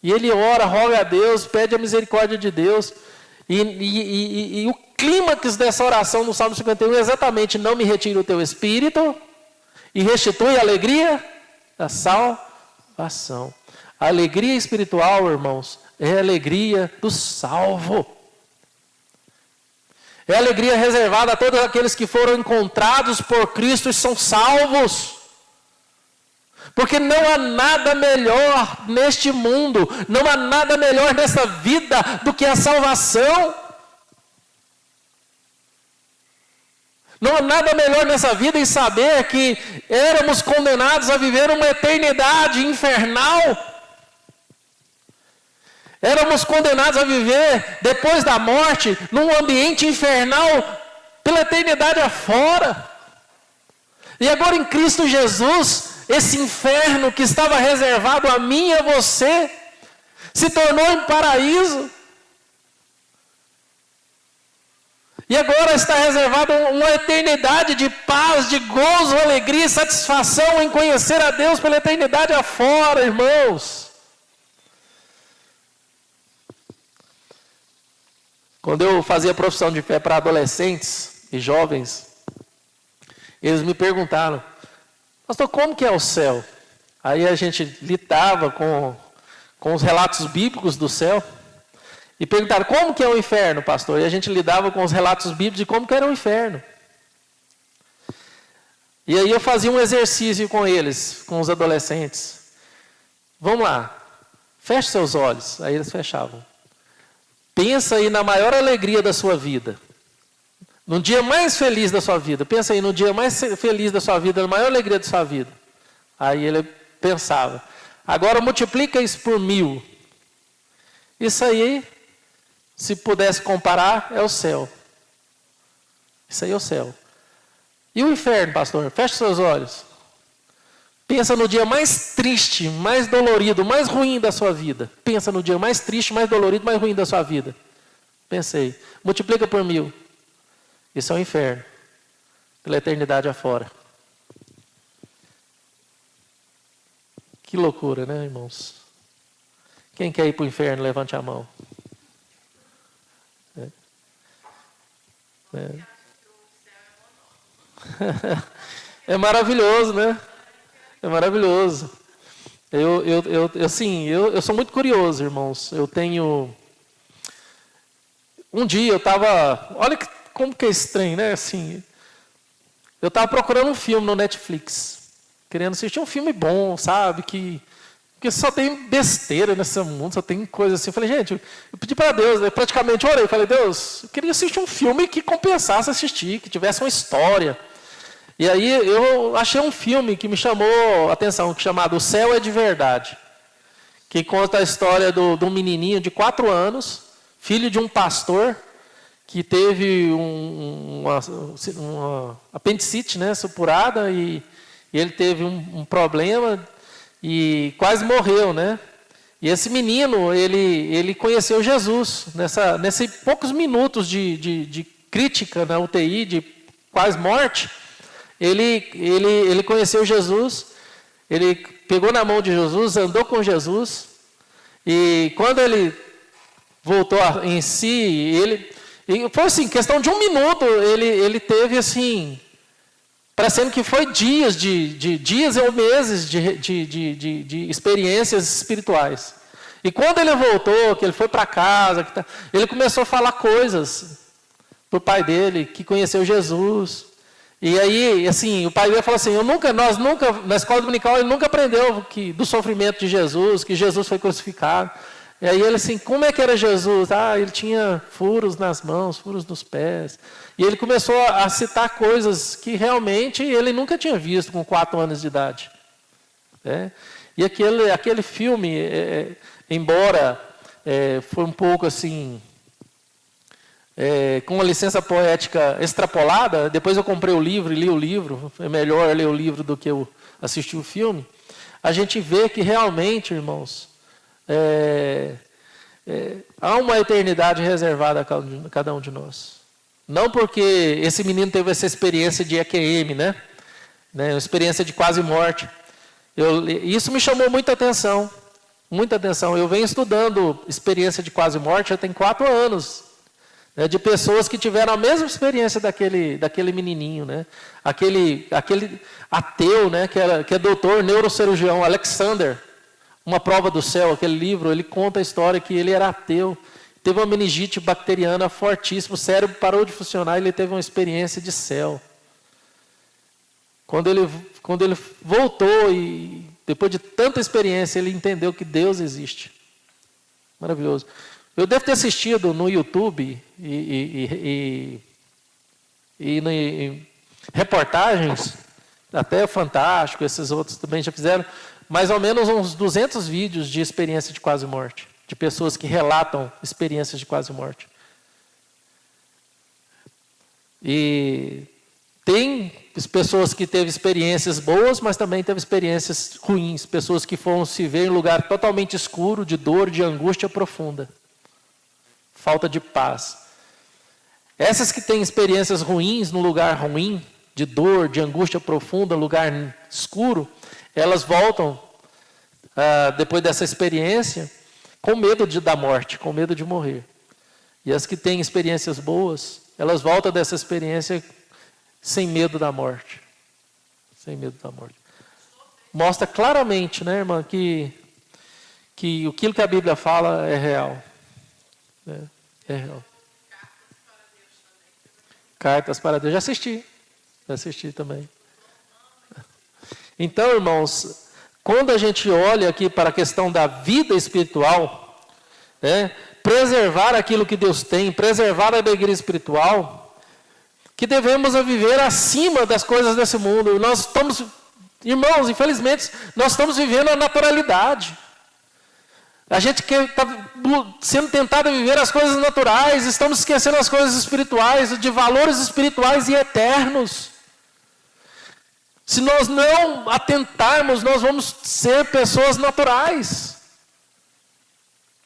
E ele ora, roga a Deus, pede a misericórdia de Deus. E o clímax dessa oração no Salmo 51 é exatamente: não me retire o teu espírito e restitui a alegria da salvação. A alegria espiritual, irmãos, é a alegria do salvo. É a alegria reservada a todos aqueles que foram encontrados por Cristo e são salvos. Porque não há nada melhor neste mundo, não há nada melhor nessa vida do que a salvação. Não há nada melhor nessa vida em saber que éramos condenados a viver uma eternidade infernal. Éramos condenados a viver, depois da morte, num ambiente infernal, pela eternidade afora. E agora em Cristo Jesus, esse inferno que estava reservado a mim e a você, se tornou um paraíso. E agora está reservada uma eternidade de paz, de gozo, alegria e satisfação em conhecer a Deus pela eternidade afora, irmãos. Quando eu fazia profissão de fé para adolescentes e jovens, eles me perguntaram: pastor, como que é o céu? Aí a gente lidava com os relatos bíblicos do céu. E perguntaram: como que é o inferno, pastor? E a gente lidava com os relatos bíblicos de como que era o inferno. E aí eu fazia um exercício com eles, com os adolescentes. Vamos lá, feche seus olhos. Aí eles fechavam. Pensa aí na maior alegria da sua vida. No dia mais feliz da sua vida. Pensa aí no dia mais feliz da sua vida, na maior alegria da sua vida. Aí ele pensava: agora multiplica isso por 1000. Isso aí, se pudesse comparar, é o céu. Isso aí é o céu. E o inferno, pastor? Feche seus olhos. Pensa no dia mais triste, mais dolorido, mais ruim da sua vida. Pensa no dia mais triste, mais dolorido, mais ruim da sua vida. Pensei. Multiplica por 1000. Isso é o inferno. Pela eternidade afora. Que loucura, né, irmãos? Quem quer ir para o inferno, levante a mão. É maravilhoso, né? É maravilhoso. Eu sou muito curioso, irmãos. Eu tenho... Um dia eu estava... Olha como que é estranho, né? Assim, eu estava procurando um filme no Netflix. Querendo assistir um filme bom, sabe? Porque só tem besteira nesse mundo, só tem coisa assim. Eu falei, gente, eu pedi para Deus, eu praticamente orei. Eu falei, Deus, eu queria assistir um filme que compensasse assistir, que tivesse uma história. E aí eu achei um filme que me chamou a atenção, chamado O Céu é de Verdade, que conta a história de um menininho de 4 anos, filho de um pastor, que teve uma apendicite, né, supurada, e ele teve um problema e quase morreu, né? E esse menino, ele conheceu Jesus, nesses poucos minutos de crítica na UTI, de quase morte. Ele conheceu Jesus, ele pegou na mão de Jesus, andou com Jesus, e quando ele voltou em si, foi assim, questão de 1 minuto, ele teve assim, parecendo que foi dias dias ou meses de experiências espirituais. E quando ele voltou, que ele foi para casa, ele começou a falar coisas para o pai dele, que conheceu Jesus. E aí, assim, o pai dele falou assim, nós nunca, na escola dominical, ele nunca aprendeu do sofrimento de Jesus, que Jesus foi crucificado. E aí ele assim, como é que era Jesus? Ele tinha furos nas mãos, furos nos pés. E ele começou a citar coisas que realmente ele nunca tinha visto com 4 anos de idade. E aquele filme, embora foi um pouco assim... com uma licença poética extrapolada, depois eu comprei o livro e li o livro, é melhor ler o livro do que eu assistir o filme, a gente vê que realmente, irmãos, há uma eternidade reservada a cada um de nós. Não porque esse menino teve essa experiência de EQM, né? Uma experiência de quase morte. Isso me chamou muita atenção, muita atenção. Eu venho estudando experiência de quase morte já tem 4 anos, de pessoas que tiveram a mesma experiência daquele menininho, né? Aquele ateu, né? que é doutor, neurocirurgião, Alexander, Uma Prova do Céu, aquele livro, ele conta a história que ele era ateu, teve uma meningite bacteriana fortíssima, o cérebro parou de funcionar e ele teve uma experiência de céu. Quando ele voltou e depois de tanta experiência, ele entendeu que Deus existe. Maravilhoso. Eu devo ter assistido no YouTube e em reportagens, até Fantástico, esses outros também já fizeram, mais ou menos uns 200 vídeos de experiência de quase morte, de pessoas que relatam experiências de quase morte. E tem pessoas que teve experiências boas, mas também teve experiências ruins, pessoas que foram se ver em lugar totalmente escuro, de dor, de angústia profunda. Falta de paz. Essas que têm experiências ruins no lugar ruim, de dor, de angústia profunda, lugar escuro, elas voltam, depois dessa experiência, com medo da morte, com medo de morrer. E as que têm experiências boas, elas voltam dessa experiência sem medo da morte. Sem medo da morte. Mostra claramente, né, irmã, que aquilo que a Bíblia fala é real. É real. Cartas para Deus. Já assisti também. Então, irmãos, quando a gente olha aqui para a questão da vida espiritual, preservar aquilo que Deus tem, preservar a alegria espiritual, que devemos viver acima das coisas desse mundo. Nós estamos, irmãos, infelizmente, nós estamos vivendo a naturalidade. A gente está sendo tentado a viver as coisas naturais, estamos esquecendo as coisas espirituais, de valores espirituais e eternos. Se nós não atentarmos, nós vamos ser pessoas naturais,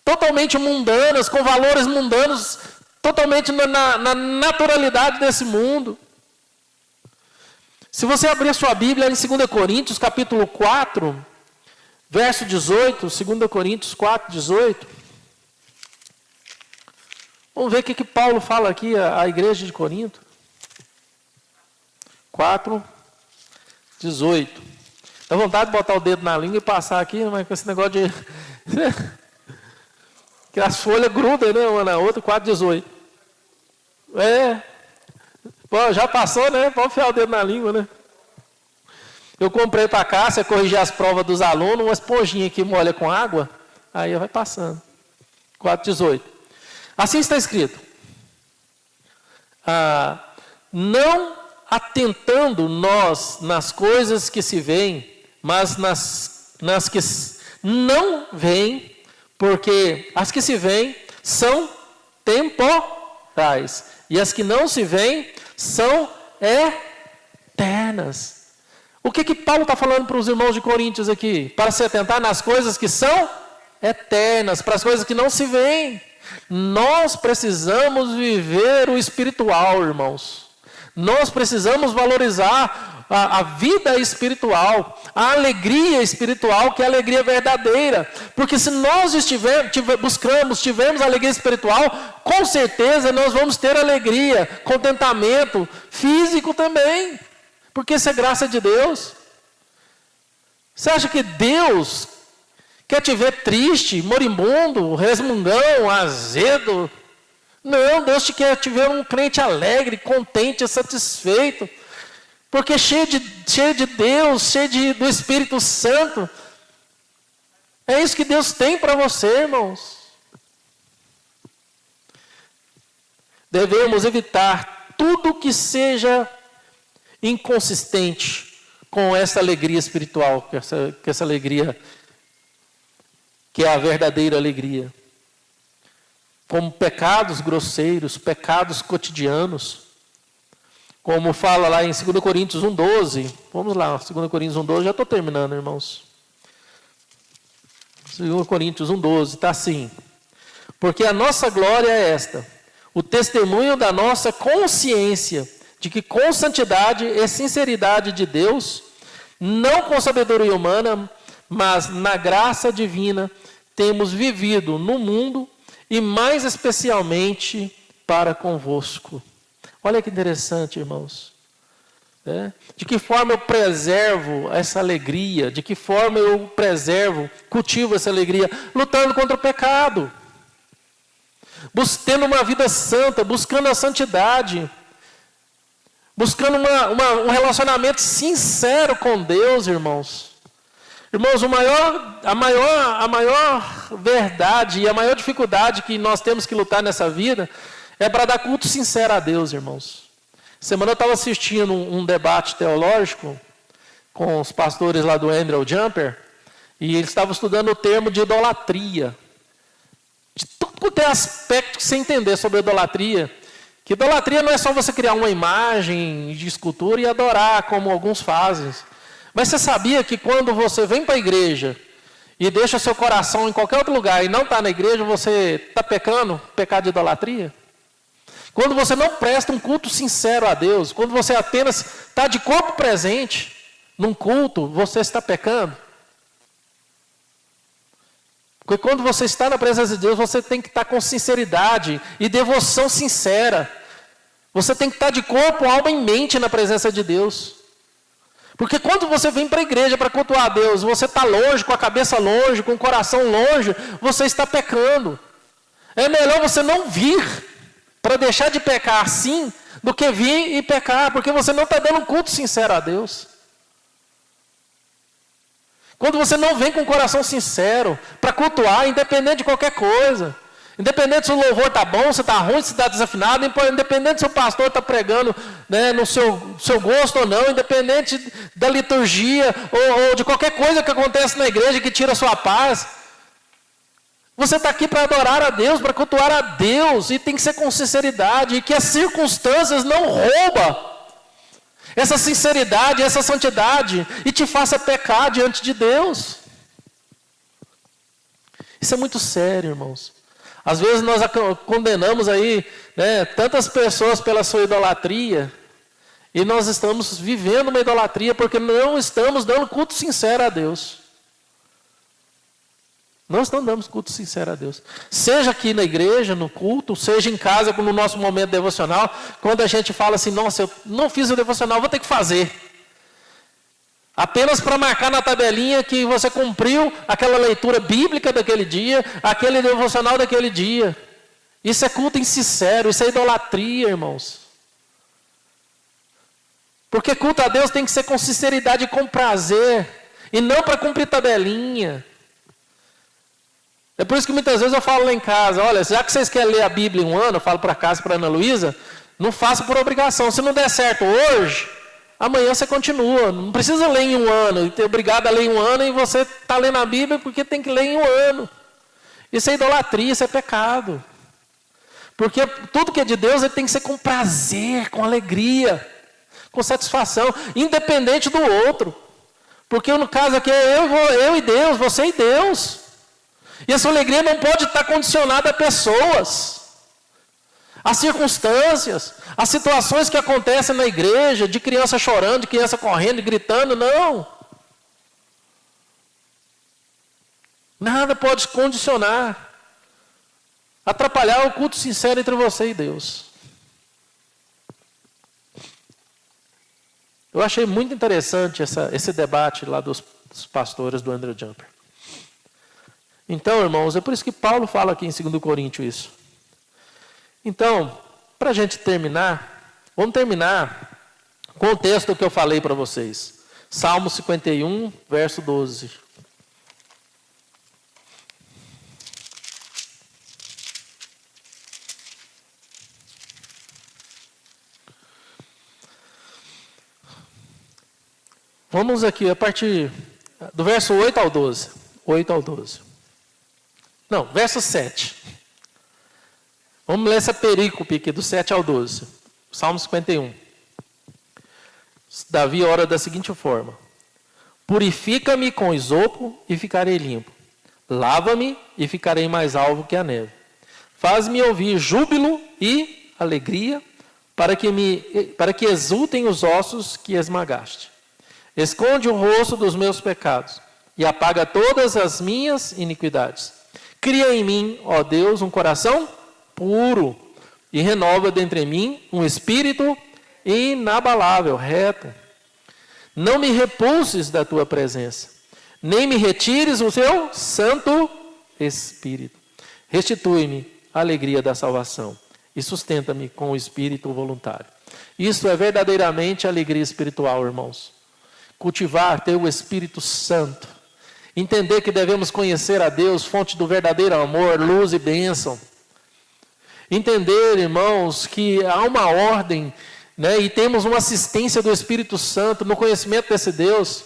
totalmente mundanas, com valores mundanos, totalmente na naturalidade desse mundo. Se você abrir a sua Bíblia em 2 Coríntios, capítulo 4, verso 18, 2 Coríntios 4, 18. Vamos ver o que Paulo fala aqui à igreja de Corinto. 4, 18. Dá vontade de botar o dedo na língua e passar aqui, mas com esse negócio de... que as folhas grudam, né, uma na outra. 4, 18. Pô, já passou, né? Pode enfiar o dedo na língua, né? Eu comprei para cá, você corrigir as provas dos alunos, uma esponjinha que molha com água, aí vai passando. 4,18. Assim está escrito. Não atentando nós nas coisas que se veem, mas nas que não veem, porque as que se veem são temporais, e as que não se veem são eternas. O que Paulo está falando para os irmãos de Coríntios aqui? Para se atentar nas coisas que são eternas, para as coisas que não se veem. Nós precisamos viver o espiritual, irmãos. Nós precisamos valorizar a vida espiritual, a alegria espiritual, que é a alegria verdadeira. Porque se nós tivermos alegria espiritual, com certeza nós vamos ter alegria, contentamento físico também. Porque isso é graça de Deus. Você acha que Deus quer te ver triste, moribundo, resmungão, azedo? Não, Deus quer te ver um crente alegre, contente, satisfeito. Porque cheio de Deus, cheio do Espírito Santo. É isso que Deus tem para você, irmãos. Devemos evitar tudo que seja inconsistente com essa alegria espiritual, com essa alegria que é a verdadeira alegria. Como pecados grosseiros, pecados cotidianos, como fala lá em 2 Coríntios 1,12. Vamos lá, 2 Coríntios 1,12, já estou terminando, irmãos. 2 Coríntios 1,12, está assim. Porque a nossa glória é esta, o testemunho da nossa consciência, de que com santidade e sinceridade de Deus, não com sabedoria humana, mas na graça divina, temos vivido no mundo e mais especialmente para convosco. Olha que interessante, irmãos. De que forma eu preservo essa alegria? De que forma eu cultivo essa alegria? Lutando contra o pecado. Tendo uma vida santa, buscando a santidade. Buscando um relacionamento sincero com Deus, irmãos. Irmãos, a maior verdade e a maior dificuldade que nós temos que lutar nessa vida é para dar culto sincero a Deus, irmãos. Semana eu estava assistindo um debate teológico com os pastores lá do Andrew Jumper, e eles estavam estudando o termo de idolatria. De tudo quanto é aspecto que você entender sobre idolatria. Que idolatria não é só você criar uma imagem de escultura e adorar, como alguns fazem. Mas você sabia que quando você vem para a igreja e deixa seu coração em qualquer outro lugar e não está na igreja, você está pecado de idolatria? quando você não presta um culto sincero a Deus, quando você apenas está de corpo presente num culto, você está pecando. Porque quando você está na presença de Deus, você tem que estar com sinceridade e devoção sincera. Você tem que estar de corpo, alma e mente na presença de Deus. Porque quando você vem para a igreja para cultuar a Deus, você está longe, com a cabeça longe, com o coração longe, você está pecando. É melhor você não vir para deixar de pecar assim, do que vir e pecar, porque você não está dando um culto sincero a Deus. Quando você não vem com o coração sincero para cultuar, independente de qualquer coisa, independente se o louvor está bom, se está ruim, se está desafinado, independente se o pastor está pregando, né, no seu gosto ou não, independente da liturgia ou de qualquer coisa que acontece na igreja que tira a sua paz, você está aqui para adorar a Deus, para cultuar a Deus, e tem que ser com sinceridade, e que as circunstâncias não roubam essa sinceridade, essa santidade, e te faça pecar diante de Deus. Isso é muito sério, irmãos. Às vezes nós condenamos aí, né, tantas pessoas pela sua idolatria, e nós estamos vivendo uma idolatria porque não estamos dando culto sincero a Deus. Nós não damos culto sincero a Deus. Seja aqui na igreja, no culto, seja em casa, no nosso momento devocional, quando a gente fala assim, nossa, eu não fiz o devocional, vou ter que fazer. Apenas para marcar na tabelinha que você cumpriu aquela leitura bíblica daquele dia, aquele devocional daquele dia. Isso é culto insincero, isso é idolatria, irmãos. Porque culto a Deus tem que ser com sinceridade e com prazer, e não para cumprir tabelinha. É por isso que muitas vezes eu falo lá em casa, olha, já que vocês querem ler a Bíblia em um ano, eu falo para casa, para Ana Luísa, não faça por obrigação. Se não der certo hoje, amanhã você continua. Não precisa ler em um ano, e ter obrigado a ler em um ano, e você está lendo a Bíblia porque tem que ler em um ano. Isso é idolatria, isso é pecado. Porque tudo que é de Deus, ele tem que ser com prazer, com alegria, com satisfação, independente do outro. Porque no caso aqui é eu e Deus, você e Deus. E essa alegria não pode estar condicionada a pessoas, a circunstâncias, a situações que acontecem na igreja, de criança chorando, de criança correndo, gritando, não. Nada pode condicionar, atrapalhar o culto sincero entre você e Deus. Eu achei muito interessante esse debate lá dos pastores do Andrew Jumper. Então, irmãos, é por isso que Paulo fala aqui em 2 Coríntios isso. Então, para a gente terminar, vamos terminar com o texto que eu falei para vocês. Salmo 51, verso 12. Vamos aqui a partir do verso 8 ao 12. 8 ao 12. Não, verso 7. Vamos ler essa perícope aqui, do 7 ao 12. Salmo 51. Davi ora da seguinte forma: purifica-me com isopo e ficarei limpo. Lava-me e ficarei mais alvo que a neve. Faz-me ouvir júbilo e alegria, para que exultem os ossos que esmagaste. Esconde o rosto dos meus pecados e apaga todas as minhas iniquidades. Cria em mim, ó Deus, um coração puro e renova dentre mim um espírito inabalável, reto. Não me repulses da tua presença, nem me retires o teu santo espírito. Restitui-me a alegria da salvação e sustenta-me com o espírito voluntário. Isso é verdadeiramente alegria espiritual, irmãos. Cultivar, ter o Espírito Santo. Entender que devemos conhecer a Deus, fonte do verdadeiro amor, luz e bênção. Entender, irmãos, que há uma ordem, né, e temos uma assistência do Espírito Santo no conhecimento desse Deus.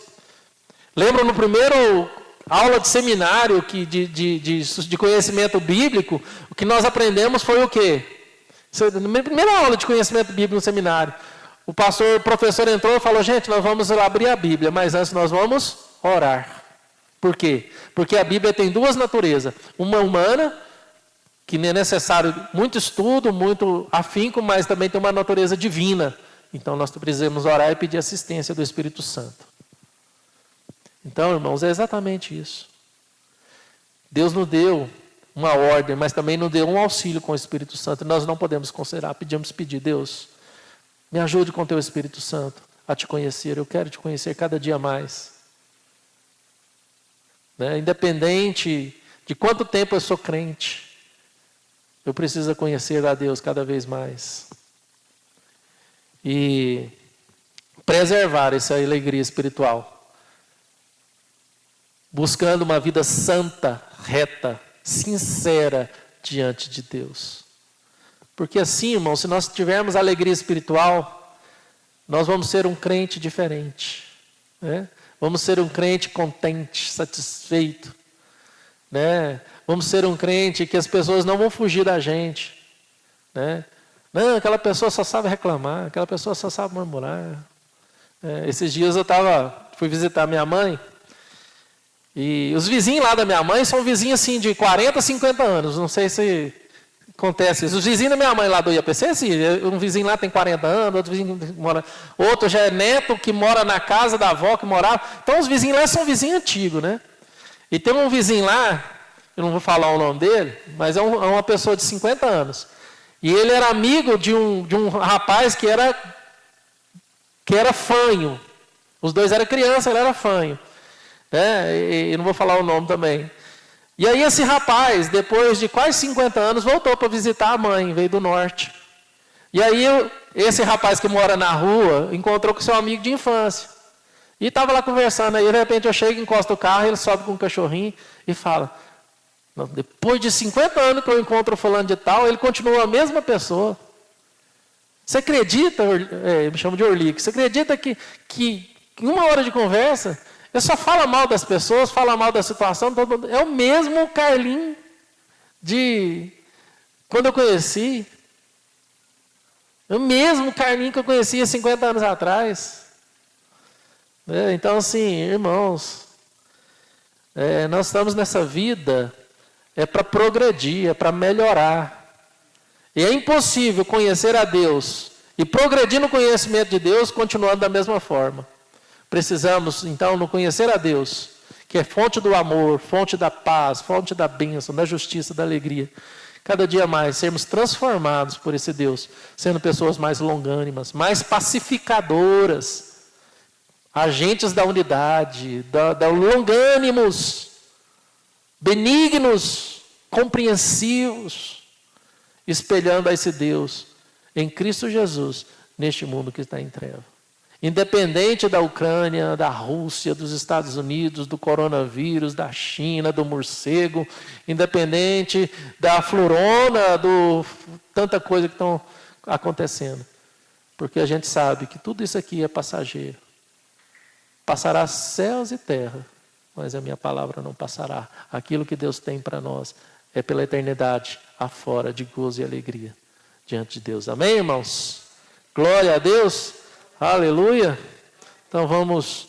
Lembra no primeiro aula de seminário de conhecimento bíblico, o que nós aprendemos foi o quê? Na primeira aula de conhecimento bíblico no seminário, o professor entrou e falou, gente, nós vamos abrir a Bíblia, mas antes nós vamos orar. Por quê? Porque a Bíblia tem duas naturezas, uma humana que é necessário muito estudo, muito afinco, mas também tem uma natureza divina. Então nós precisamos orar e pedir assistência do Espírito Santo. Então, irmãos, é exatamente isso. Deus nos deu uma ordem, mas também nos deu um auxílio com o Espírito Santo. E nós não podemos considerar, pedir, Deus, me ajude com o teu Espírito Santo a te conhecer. Eu quero te conhecer cada dia mais. Né? Independente de quanto tempo eu sou crente, eu preciso conhecer a Deus cada vez mais. E preservar essa alegria espiritual. Buscando uma vida santa, reta, sincera diante de Deus. Porque assim, irmão, se nós tivermos alegria espiritual, nós vamos ser um crente diferente. Né? Vamos ser um crente contente, satisfeito. Né? Vamos ser um crente que as pessoas não vão fugir da gente. Né? Não, aquela pessoa só sabe reclamar, aquela pessoa só sabe murmurar. Esses dias eu fui visitar minha mãe, e os vizinhos lá da minha mãe são vizinhos assim de 40, 50 anos, não sei se acontece isso. Os vizinhos da minha mãe lá do IAPC, assim, um vizinho lá tem 40 anos, outro já é neto que mora na casa da avó que morava. Então os vizinhos lá são vizinhos antigos, né? E tem um vizinho lá, eu não vou falar o nome dele, mas é uma pessoa de 50 anos. E ele era amigo de um rapaz que era fanho. Os dois eram crianças, ele era fanho. E não vou falar o nome também. E aí esse rapaz, depois de quase 50 anos, voltou para visitar a mãe, veio do norte. E aí esse rapaz que mora na rua, encontrou com seu amigo de infância. E estava lá conversando, aí de repente eu chego, encosto o carro, ele sobe com um cachorrinho e fala... Depois de 50 anos que eu encontro o fulano de tal, ele continua a mesma pessoa. Você acredita, me chamo de Orlique, você acredita que em uma hora de conversa, ele só fala mal das pessoas, fala mal da situação, é o mesmo Carlinho de quando eu conheci. É o mesmo Carlinho que eu conhecia 50 anos atrás. Então, assim, irmãos, nós estamos nessa vida... para progredir, é para melhorar. E é impossível conhecer a Deus e progredir no conhecimento de Deus continuando da mesma forma. Precisamos, então, no conhecer a Deus, que é fonte do amor, fonte da paz, fonte da bênção, da justiça, da alegria. Cada dia mais sermos transformados por esse Deus, sendo pessoas mais longânimas, mais pacificadoras, agentes da unidade, da longânimos, benignos, compreensivos, espelhando a esse Deus em Cristo Jesus, neste mundo que está em treva. Independente da Ucrânia, da Rússia, dos Estados Unidos, do coronavírus, da China, do morcego, independente da florona, tanta coisa que estão acontecendo. Porque a gente sabe que tudo isso aqui é passageiro. Passará céus e terra, mas a minha palavra não passará. Aquilo que Deus tem para nós é pela eternidade afora de gozo e alegria diante de Deus. Amém, irmãos? Glória a Deus. Aleluia. Então vamos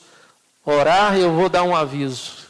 orar e eu vou dar um aviso.